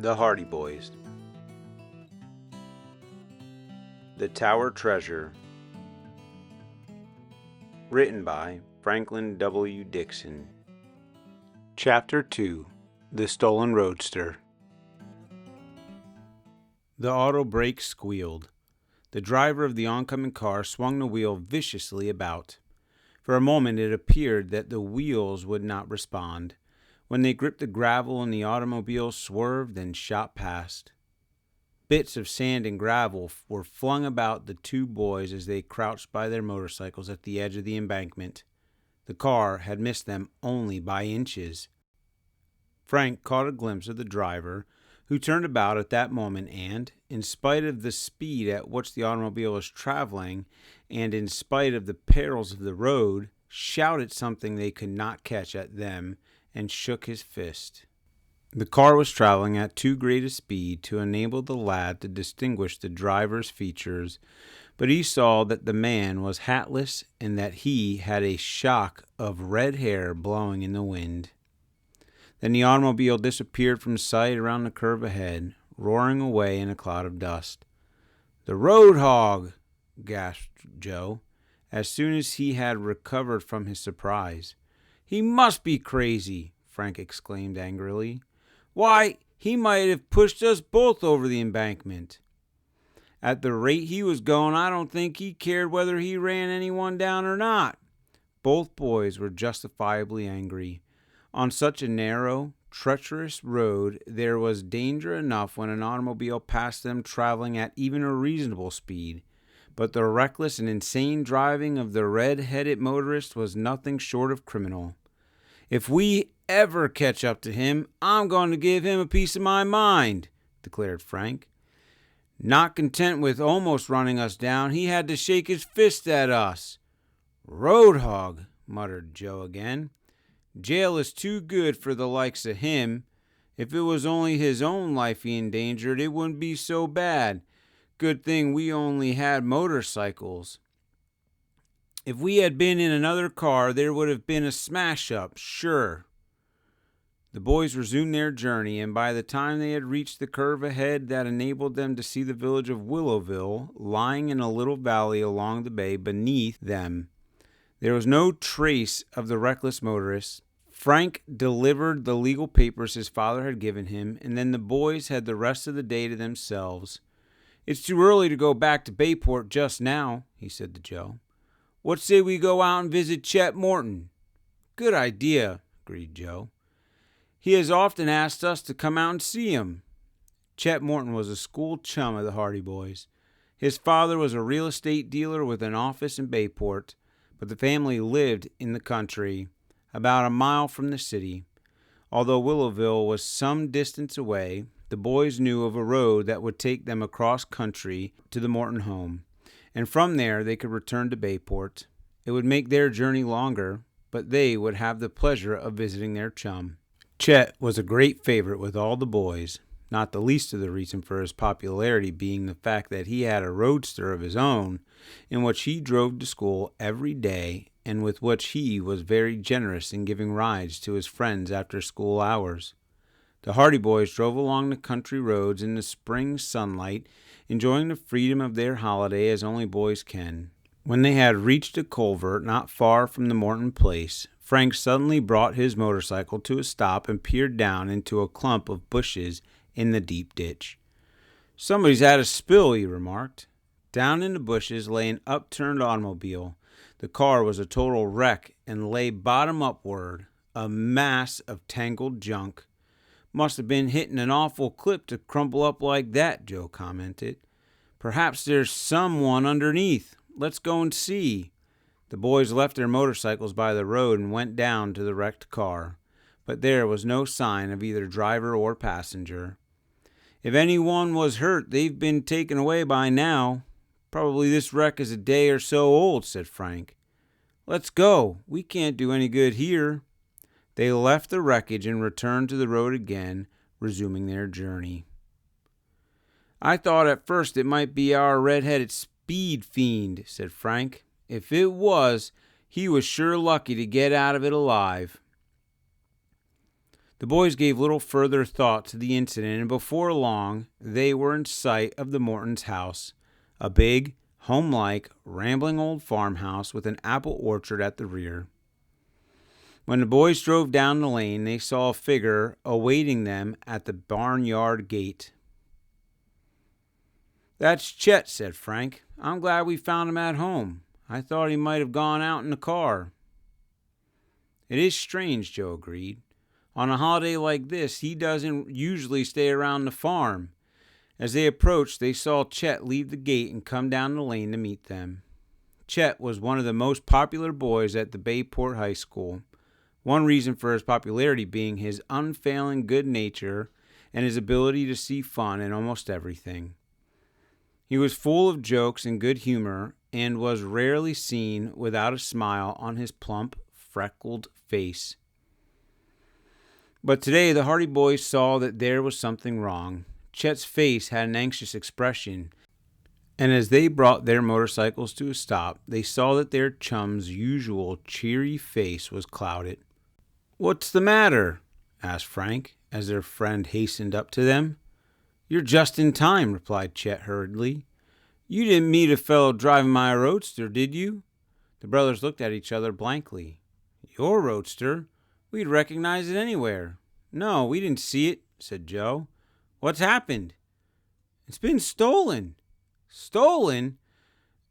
The Hardy Boys. The Tower Treasure. Written by Franklin W. Dixon. Chapter 2. The Stolen Roadster. The auto brake squealed. The driver of the oncoming car swung the wheel viciously about. For a moment it appeared that the wheels would not respond. When they gripped the gravel and the automobile swerved and shot past. Bits of sand and gravel were flung about the two boys as they crouched by their motorcycles at the edge of the embankment. The car had missed them only by inches. Frank caught a glimpse of the driver, who turned about at that moment and, in spite of the speed at which the automobile was traveling, and in spite of the perils of the road, shouted something they could not catch at them, and shook his fist. The car was traveling at too great a speed to enable the lad to distinguish the driver's features, but he saw that the man was hatless and that he had a shock of red hair blowing in the wind. Then the automobile disappeared from sight around the curve ahead, roaring away in a cloud of dust. "The road hog!" gasped Joe, as soon as he had recovered from his surprise. "He must be crazy!" Frank exclaimed angrily. "Why, he might have pushed us both over the embankment. At the rate he was going, I don't think he cared whether he ran anyone down or not." Both boys were justifiably angry. On such a narrow, treacherous road, there was danger enough when an automobile passed them traveling at even a reasonable speed, but the reckless and insane driving of the red-headed motorist was nothing short of criminal. "If we ever catch up to him, I'm going to give him a piece of my mind," declared Frank. Not content with almost running us down, he had to shake his fist at us. "Road hog," muttered Joe again. "Jail is too good for the likes of him. If it was only his own life he endangered, it wouldn't be so bad. Good thing we only had motorcycles. If we had been in another car, there would have been a smash-up, sure." The boys resumed their journey, and by the time they had reached the curve ahead that enabled them to see the village of Willowville lying in a little valley along the bay beneath them, there was no trace of the reckless motorist. Frank delivered the legal papers his father had given him, and then the boys had the rest of the day to themselves. "It's too early to go back to Bayport just now," he said to Joe. "What say we go out and visit Chet Morton?" "Good idea," agreed Joe. "He has often asked us to come out and see him." Chet Morton was a school chum of the Hardy boys. His father was a real estate dealer with an office in Bayport, but the family lived in the country, about a mile from the city. Although Willowville was some distance away, the boys knew of a road that would take them across country to the Morton home, and from there they could return to Bayport. It would make their journey longer, but they would have the pleasure of visiting their chum. Chet was a great favorite with all the boys, not the least of the reason for his popularity being the fact that he had a roadster of his own, in which he drove to school every day and with which he was very generous in giving rides to his friends after school hours. The Hardy boys drove along the country roads in the spring sunlight, enjoying the freedom of their holiday as only boys can. When they had reached a culvert not far from the Morton place, Frank suddenly brought his motorcycle to a stop and peered down into a clump of bushes in the deep ditch. "Somebody's had a spill," he remarked. Down in the bushes lay an upturned automobile. The car was a total wreck and lay bottom upward, a mass of tangled junk. "Must have been hitting an awful clip to crumple up like that," Joe commented. "Perhaps there's someone underneath. Let's go and see." The boys left their motorcycles by the road and went down to the wrecked car, but there was no sign of either driver or passenger. "If anyone was hurt, they've been taken away by now. Probably this wreck is a day or so old," said Frank. "Let's go. We can't do any good here." They left the wreckage and returned to the road again, resuming their journey. "I thought at first it might be our red-headed speed fiend," said Frank. "If it was, he was sure lucky to get out of it alive." The boys gave little further thought to the incident, and before long they were in sight of the Mortons' house, a big, homelike, rambling old farmhouse with an apple orchard at the rear. When the boys drove down the lane, they saw a figure awaiting them at the barnyard gate. "That's Chet," said Frank. "I'm glad we found him at home. I thought he might have gone out in the car." "It is strange," Joe agreed. "On a holiday like this, he doesn't usually stay around the farm." As they approached, they saw Chet leave the gate and come down the lane to meet them. Chet was one of the most popular boys at the Bayport High School, one reason for his popularity being his unfailing good nature and his ability to see fun in almost everything. He was full of jokes and good humor and was rarely seen without a smile on his plump, freckled face. But today the Hardy boys saw that there was something wrong. Chet's face had an anxious expression, and as they brought their motorcycles to a stop, they saw that their chum's usual cheery face was clouded. "What's the matter?" asked Frank, as their friend hastened up to them. "You're just in time," replied Chet hurriedly. "You didn't meet a fellow driving my roadster, did you?" The brothers looked at each other blankly. "Your roadster? We'd recognize it anywhere." "No, we didn't see it," said Joe. "What's happened?" "It's been stolen." "Stolen?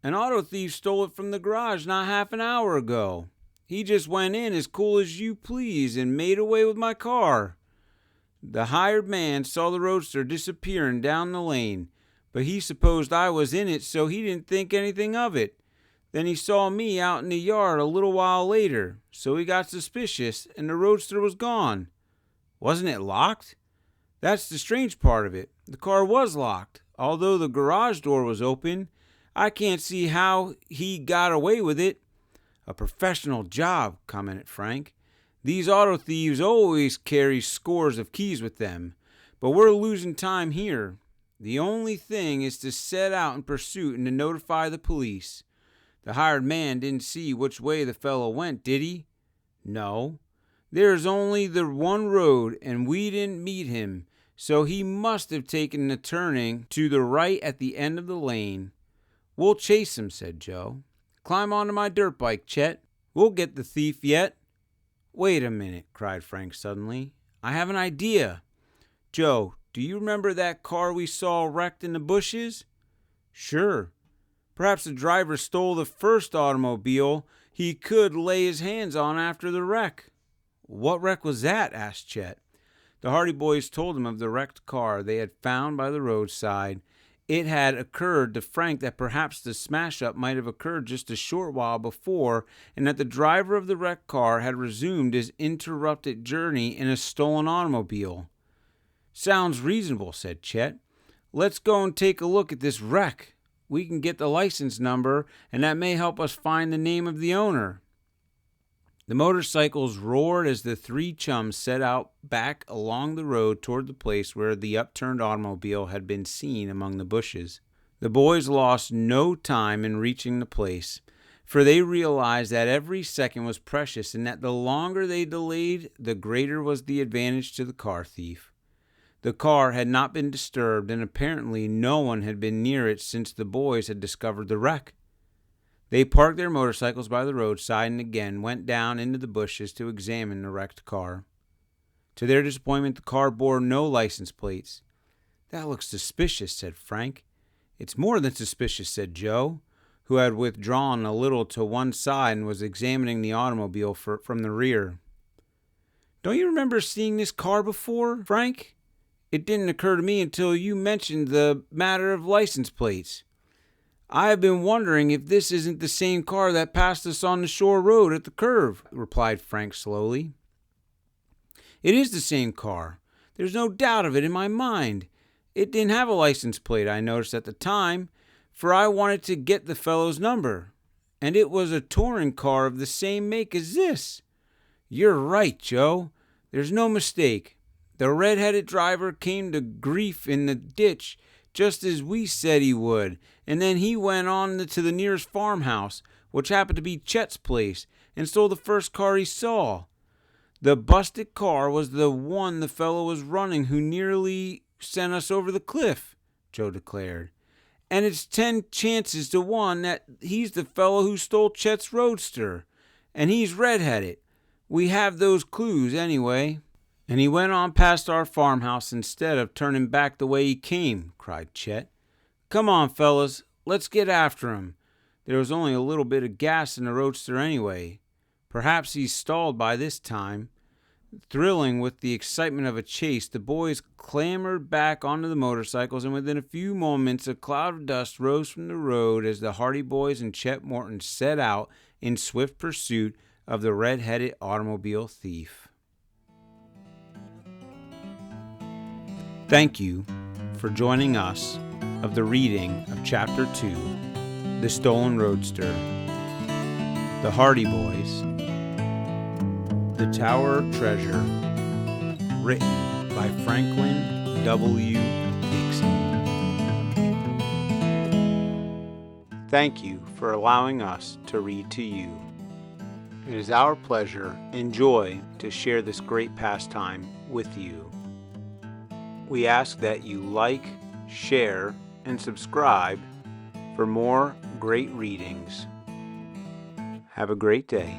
An auto thief stole it from the garage not half an hour ago. He just went in as cool as you please and made away with my car. The hired man saw the roadster disappearing down the lane, but he supposed I was in it, so he didn't think anything of it. Then he saw me out in the yard a little while later, so he got suspicious, and the roadster was gone." "Wasn't it locked?" "That's the strange part of it. The car was locked, although the garage door was open. I can't see how he got away with it." "A professional job," commented Frank. "These auto thieves always carry scores of keys with them, but we're losing time here. The only thing is to set out in pursuit and to notify the police. The hired man didn't see which way the fellow went, did he?" "No. There's only the one road, and we didn't meet him, so he must have taken the turning to the right at the end of the lane." "We'll chase him," said Joe. "Climb onto my dirt bike, Chet. We'll get the thief yet." "Wait a minute," cried Frank suddenly. "I have an idea. Joe, do you remember that car we saw wrecked in the bushes?" "Sure. Perhaps the driver stole the first automobile he could lay his hands on after the wreck." "What wreck was that?" asked Chet. The Hardy boys told him of the wrecked car they had found by the roadside. It had occurred to Frank that perhaps the smash-up might have occurred just a short while before, and that the driver of the wrecked car had resumed his interrupted journey in a stolen automobile. "Sounds reasonable," said Chet. "Let's go and take a look at this wreck. We can get the license number, and that may help us find the name of the owner." The motorcycles roared as the three chums set out back along the road toward the place where the upturned automobile had been seen among the bushes. The boys lost no time in reaching the place, for they realized that every second was precious and that the longer they delayed, the greater was the advantage to the car thief. The car had not been disturbed, and apparently no one had been near it since the boys had discovered the wreck. They parked their motorcycles by the roadside and again went down into the bushes to examine the wrecked car. To their disappointment, the car bore no license plates. "That looks suspicious," said Frank. "It's more than suspicious," said Joe, who had withdrawn a little to one side and was examining the automobile from the rear. "Don't you remember seeing this car before, Frank? It didn't occur to me until you mentioned the matter of license plates. I have been wondering if this isn't the same car that passed us on the shore road at the curve," replied Frank slowly. "It is the same car. There's no doubt of it in my mind. It didn't have a license plate, I noticed at the time, for I wanted to get the fellow's number. And it was a touring car of the same make as this. You're right, Joe. There's no mistake. The red-headed driver came to grief in the ditch just as we said he would, and then he went on to the nearest farmhouse, which happened to be Chet's place, and stole the first car he saw. The busted car was the one the fellow was running who nearly sent us over the cliff, Joe declared. And it's 10 chances to 1 that he's the fellow who stole Chet's roadster. And he's redheaded. We have those clues anyway. And he went on past our farmhouse instead of turning back the way he came, cried Chet. Come on, fellas, let's get after him. There was only a little bit of gas in the roadster anyway. Perhaps he's stalled by this time. Thrilling with the excitement of a chase, the boys clambered back onto the motorcycles, and within a few moments a cloud of dust rose from the road as the Hardy boys and Chet Morton set out in swift pursuit of the red-headed automobile thief. Thank you for joining us of the reading of Chapter 2, The Stolen Roadster, The Hardy Boys, The Tower of Treasure, written by Franklin W. Dixon. Thank you for allowing us to read to you. It is our pleasure and joy to share this great pastime with you. We ask that you like, share, and subscribe for more great readings. Have a great day.